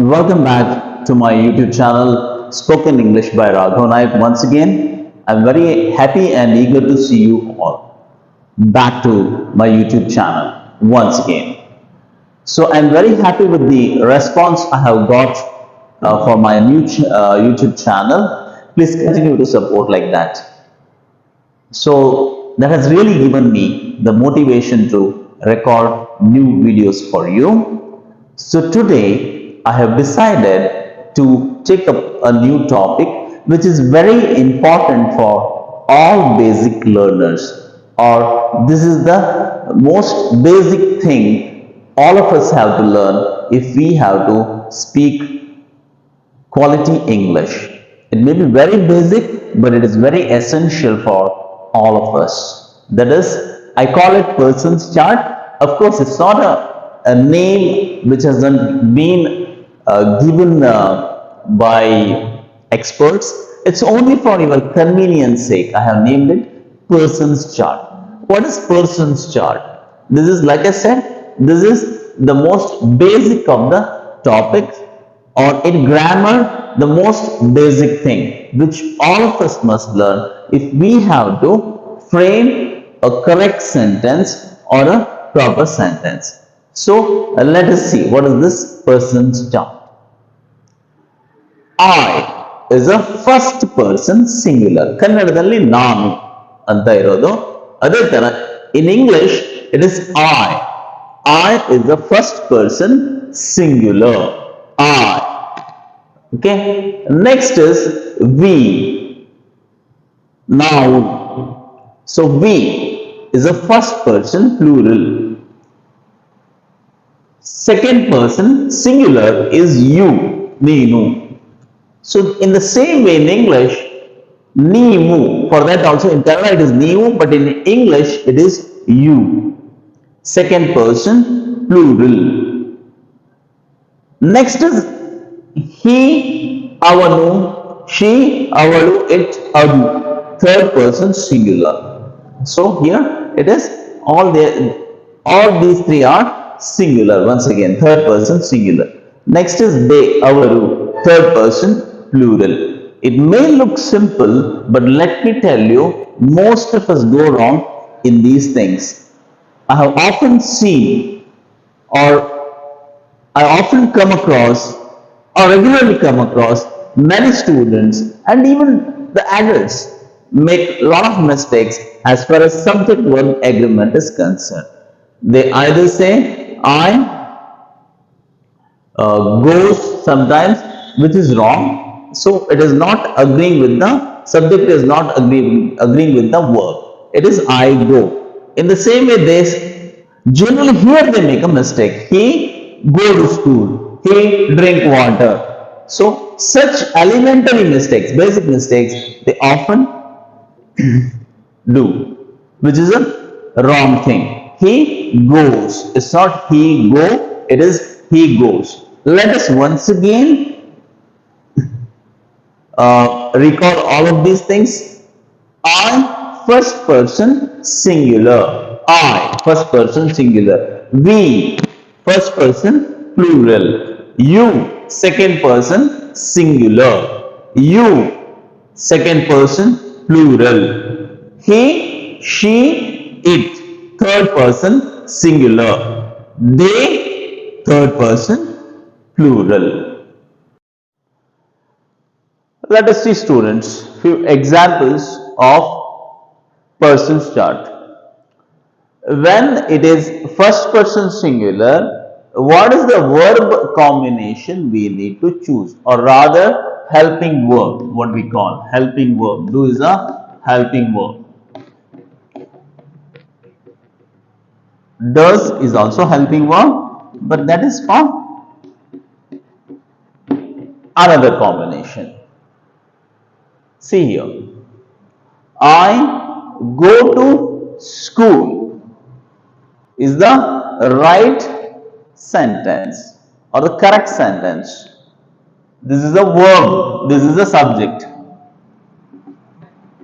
Welcome back to my YouTube channel, Spoken English by Raghav. Once again, I'm very happy and eager to see you all back to my YouTube channel once again. So I'm very happy with the response I have got for my new YouTube channel. Please continue to support like that. So that has really given me the motivation to record new videos for you. So today I have decided to take up a new topic which is very important for all basic learners, or this is the most basic thing all of us have to learn if we have to speak quality English. It may be very basic, but it is very essential for all of us. That is, I call it person's chart. Of course, it's not a name which has been given by experts. It's only for your convenience sake. I have named it person's chart. What is person's chart? This is, like I said, this is the most basic of the topics, or in grammar, the most basic thing which all of us must learn if we have to frame a correct sentence or a proper sentence. So let us see what is this person's job. I is a first person singular. ಕನ್ನಡದಲ್ಲಿ ನಾನು ಅಂತ ಇರೋದು. ಅದೇ ತರ in English it is I. I is the first person singular. I. Okay. Next is we. Now. So we is a first person plural. Second person singular is you. Neenu. So in the same way in English, neemu, for that also in Kannada it is neemu, but in English it is you. Second person plural. Next is he, avanu, she, avalu, it, adu. Third person singular. So here it is all these three are singular. Once again, third person singular. Next is they, avaru, third person plural. It may look simple, but let me tell you, most of us go wrong in these things. I have often seen, or I often come across, or regularly come across many students and even the adults make a lot of mistakes as far as subject verb agreement is concerned. They either say I goes sometimes, which is wrong. So it is not agreeing with the subject, is not agreeing with the verb. It is I go. In the same way, they generally here they make a mistake. He go to school. He drink water. So such elementary mistakes, basic mistakes, they often do, which is a wrong thing. He goes. It's not he go. It is he goes. Let us once again recall all of these things. I, first person singular. I, first person singular. We, first person plural. You, second person singular. You, second person plural. He, she, it, third person singular. They, third person plural. Let us see, students, few examples of person's chart. When it is first person singular, what is the verb combination we need to choose, or rather helping verb, what we call helping verb. Do is a helping verb. Does is also helping verb, but that is for another combination. See here, I go to school is the right sentence or the correct sentence. This is a verb, this is a subject.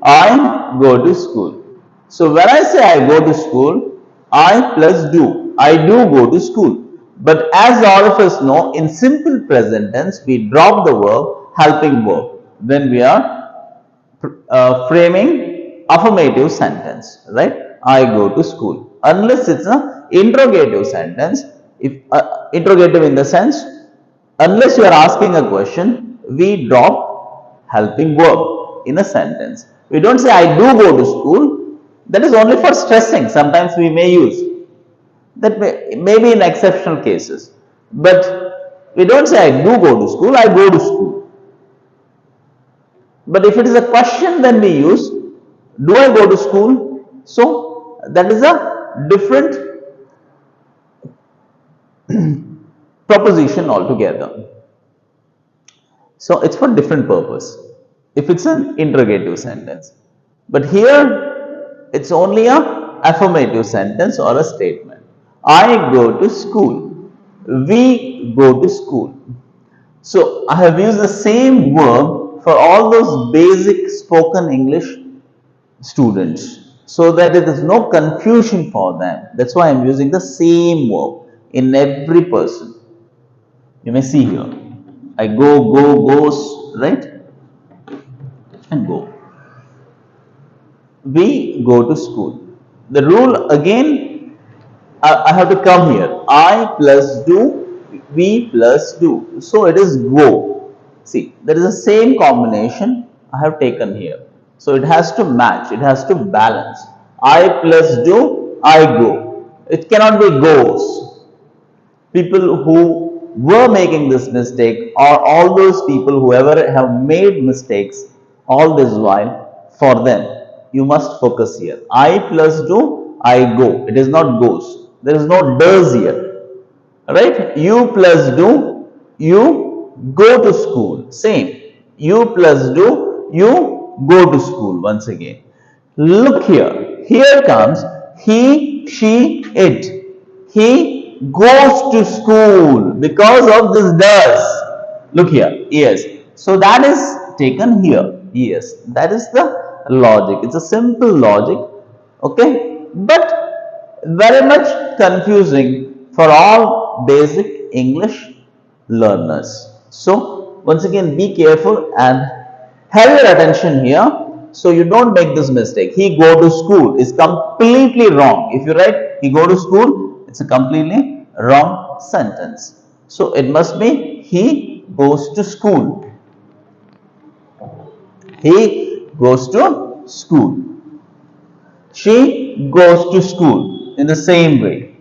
I go to school. So when I say I go to school, I plus do. I do go to school. But as all of us know, in simple present tense, we drop the verb, helping verb, when we are framing affirmative sentence, right? I go to school. Unless it's an interrogative sentence, if interrogative in the sense, unless you are asking a question, we drop helping verb in a sentence. We don't say I do go to school. That is only for stressing. Sometimes we may use that, maybe in exceptional cases. But we don't say I do go to school, I go to school. But if it is a question, then we use do I go to school? So that is a different proposition altogether. So it's for different purpose if it's an interrogative sentence. But here it's only a affirmative sentence or a statement. I go to school. We go to school. So I have used the same verb for all those basic spoken English students so that there is no confusion for them. That's why I'm using the same verb in every person. You may see here. I go, goes, right? And go. We go to school. The rule again, I have to come here. I plus do, we plus do. So it is go. See, there is the same combination I have taken here. So it has to match, it has to balance. I plus do, I go. It cannot be goes. People who were making this mistake or all those people who ever have made mistakes all this while, for them you must focus here. I plus do, I go. It is not goes. There is no does here, right? You plus do, you go to school. Same. You plus do, you go to school. Once again, look here. Here comes he, she, it. He goes to school because of this does. Look here. Yes. So that is taken here. Yes. That is the logic. It's a simple logic. Okay. But very much confusing for all basic English learners. So once again, be careful and have your attention here so you don't make this mistake. He go to school is completely wrong. If you write he go to school, it's a completely wrong sentence. So it must be he goes to school. He goes to school. She goes to school in the same way.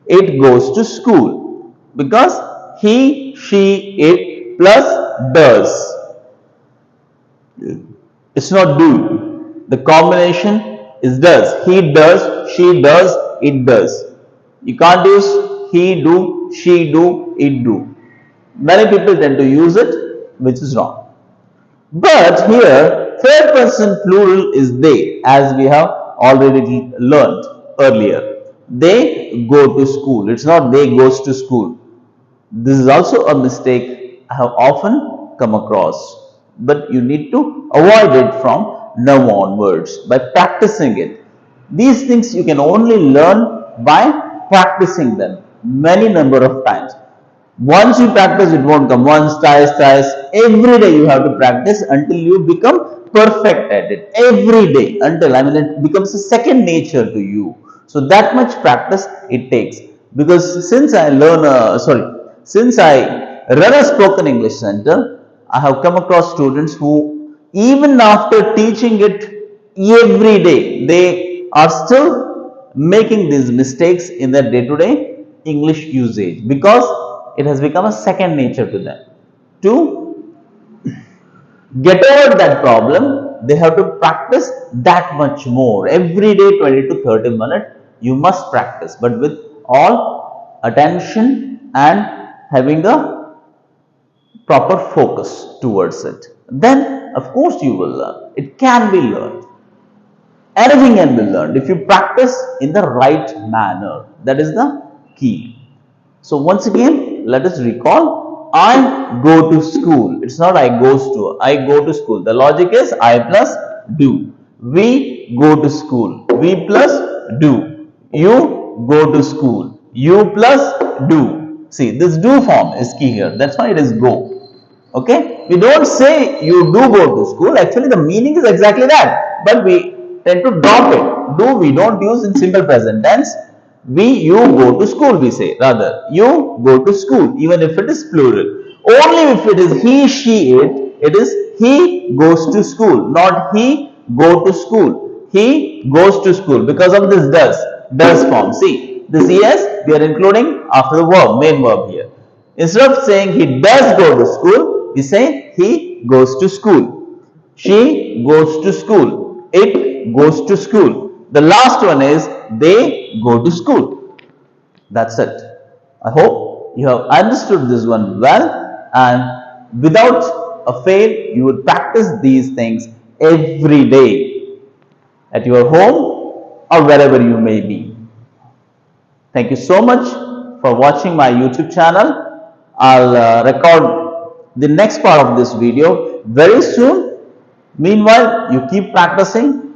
It goes to school because he, she, it plus does. It's not do. The combination is does. He does, she does, it does. You can't use he do, she do, it do. Many people tend to use it, which is wrong. But here, third person plural is they, as we have already learned earlier. They go to school. It's not they goes to school. This is also a mistake I have often come across, but you need to avoid it from now onwards by practicing it. These things you can only learn by practicing them many number of times. Once you practice, it won't come. Once, twice. Every day you have to practice until you become perfect at it. Every day until, I mean, it becomes a second nature to you. So that much practice it takes. Because since I run a spoken English center, I have come across students who, even after teaching it every day, they are still making these mistakes in their day-to-day English usage because it has become a second nature to them. To get over that problem, they have to practice that much more. Every day, 20 to 30 minutes, you must practice, but with all attention and having a proper focus towards it. Then, of course, you will learn. It can be learned. Anything can be learned if you practice in the right manner. That is the key. So once again, let us recall, I go to school. It's not I goes to, I go to school. The logic is I plus do. We go to school. We plus do. You go to school. You plus do. See, this do form is key here. That's why it is go. Okay? We don't say you do go to school. Actually, the meaning is exactly that. But we tend to drop it. Do we don't use in simple present tense. You go to school, we say. Rather, you go to school, even if it is plural. Only if it is he, she, it is he goes to school, not he go to school. He goes to school because of this does form. See, this es we are including after the verb, main verb here. Instead of saying he does go to school, we say he goes to school. She goes to school. It goes to school. The last one is they go to school. That's it. I hope you have understood this one well, and without a fail, you would practice these things every day at your home or wherever you may be. Thank you so much for watching my YouTube channel. I'll record the next part of this video very soon. Meanwhile, you keep practicing